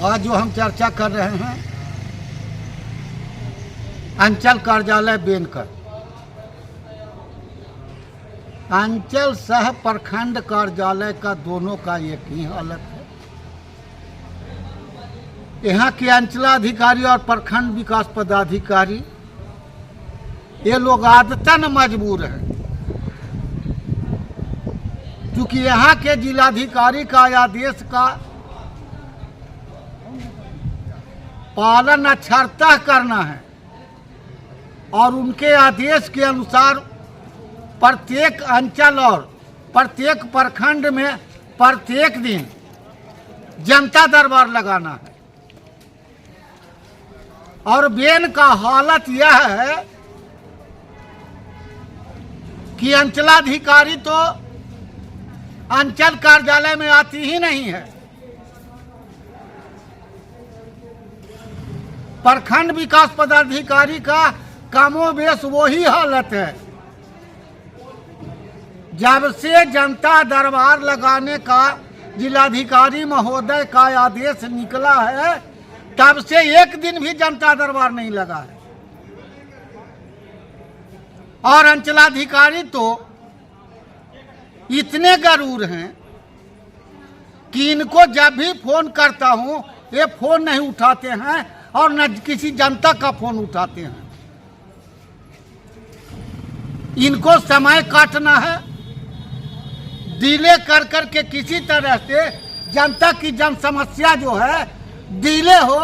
आज जो हम चर्चा कर रहे हैं अंचल कार्यालय बेनकर, अंचल सह प्रखंड कार्यालय का दोनों का एक ही हालत है। यहाँ के अंचलाधिकारी और प्रखंड विकास पदाधिकारी ये लोग आदतन मजबूर हैं, क्योंकि यहाँ के जिलाधिकारी का आदेश का पालन अक्षरतः करना है और उनके आदेश के अनुसार प्रत्येक अंचल और प्रत्येक प्रखंड में प्रत्येक दिन जनता दरबार लगाना है। और बेन का हालत यह है कि अंचलाधिकारी तो अंचल कार्यालय में आती ही नहीं है। प्रखंड विकास पदाधिकारी का कामोबेश वही हालत है। जब से जनता दरबार लगाने का जिलाधिकारी महोदय का आदेश निकला है तब से एक दिन भी जनता दरबार नहीं लगा है। और अंचलाधिकारी तो इतने गरूर हैं कि इनको जब भी फोन करता हूं ये फोन नहीं उठाते हैं और न किसी जनता का फोन उठाते हैं। इनको समय काटना है, डिले कर करके किसी तरह से जनता की जन समस्या जो है डिले हो,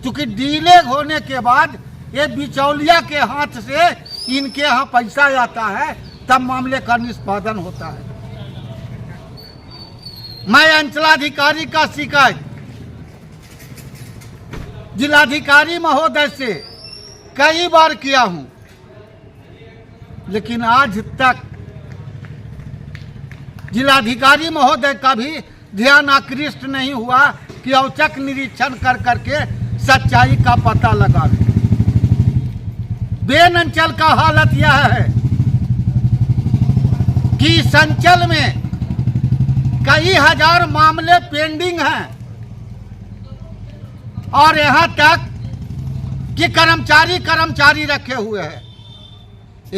क्योंकि डिले होने के बाद ये बिचौलिया के हाथ से इनके यहाँ पैसा आता है तब मामले का निष्पादन होता है। मैं अंचलाधिकारी का शिकायत जिलाधिकारी महोदय से कई बार किया हूं, लेकिन आज तक जिलाधिकारी महोदय का भी ध्यान आकृष्ट नहीं हुआ कि औचक निरीक्षण कर करके सच्चाई का पता लगावे। बेन अंचल का हालत यह है कि इस अंचल में कई हजार मामले पेंडिंग हैं और यहां तक कि कर्मचारी रखे हुए हैं।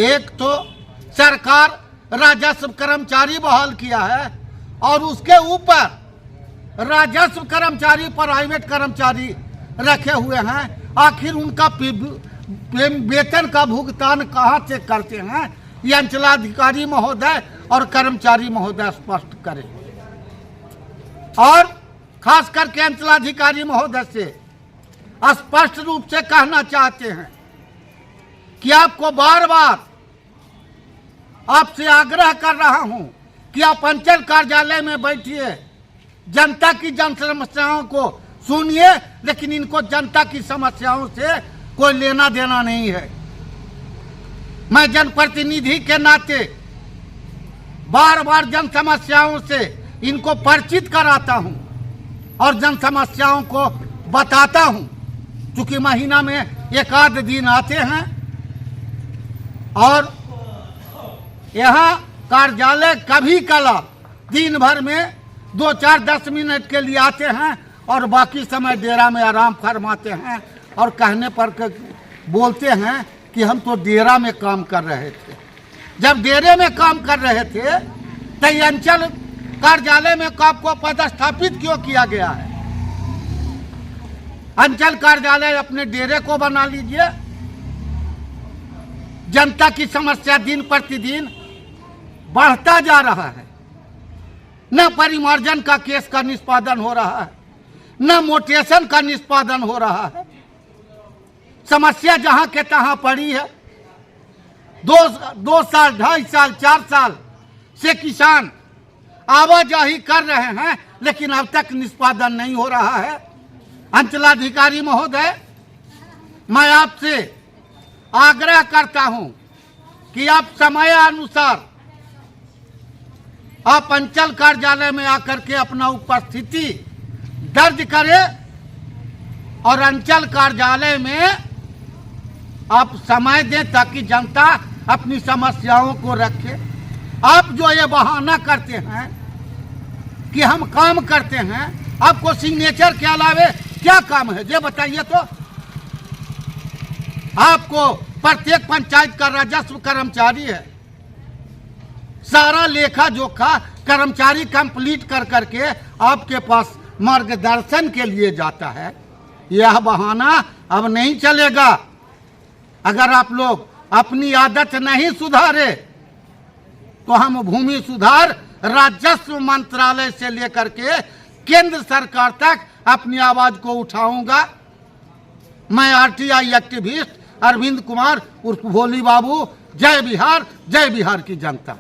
एक तो सरकार राजस्व कर्मचारी बहाल किया है और उसके ऊपर राजस्व कर्मचारी प्राइवेट कर्मचारी रखे हुए हैं। आखिर उनका वेतन का भुगतान कहां से करते हैं ये अंचलाधिकारी महोदय और कर्मचारी महोदय स्पष्ट करें। और खास करके अंचलाधिकारी महोदय से स्पष्ट रूप से कहना चाहते हैं कि आपको बार बार आपसे आग्रह कर रहा हूं कि आप अंचल कार्यालय में बैठिए, जनता की जन समस्याओं को सुनिए, लेकिन इनको जनता की समस्याओं से कोई लेना देना नहीं है। मैं जनप्रतिनिधि के नाते बार बार जन समस्याओं से इनको परिचित कराता हूं और जन समस्याओं को बताता हूं, क्योंकि महीना में एक आध दिन आते हैं और यहाँ कार्यालय कभी कला दिन भर में 2-4-10 मिनट के लिए आते हैं और बाकी समय डेरा में आराम फरमाते हैं और कहने पर बोलते हैं कि हम तो डेरा में काम कर रहे थे। जब डेरे में काम कर रहे थे तो अंचल कार्यालय में आपको पदस्थापित क्यों किया गया है? अंचल कार्यालय अपने डेरे को बना लीजिए। जनता की समस्या दिन प्रतिदिन बढ़ता जा रहा है। न परिमार्जन का केस का निष्पादन हो रहा है, न मोटेशन का निष्पादन हो रहा है। समस्या जहां के तहां पड़ी है। 2 साल 2.5 साल 4 साल से किसान आवाजाही कर रहे हैं, लेकिन अब तक निष्पादन नहीं हो रहा है। अंचलाधिकारी महोदय, मैं आपसे आग्रह करता हूं कि आप समय अनुसार आप अंचल कार्यालय में आकर के अपना उपस्थिति दर्ज करें और अंचल कार्यालय में आप समय दें ताकि जनता अपनी समस्याओं को रखे। आप जो ये बहाना करते हैं कि हम काम करते हैं, आपको सिग्नेचर के अलावे क्या काम है ये बताइए तो। आपको प्रत्येक पंचायत का राजस्व कर्मचारी है, सारा लेखा जोखा कर्मचारी कंप्लीट कर करके आपके पास मार्गदर्शन के लिए जाता है। यह बहाना अब नहीं चलेगा। अगर आप लोग अपनी आदत नहीं सुधारे तो हम भूमि सुधार राजस्व मंत्रालय से लेकर के केंद्र सरकार तक अपनी आवाज को उठाऊंगा। मैं आरटीआई एक्टिविस्ट अरविंद कुमार उर्फ भोली बाबू। जय बिहार की जनता।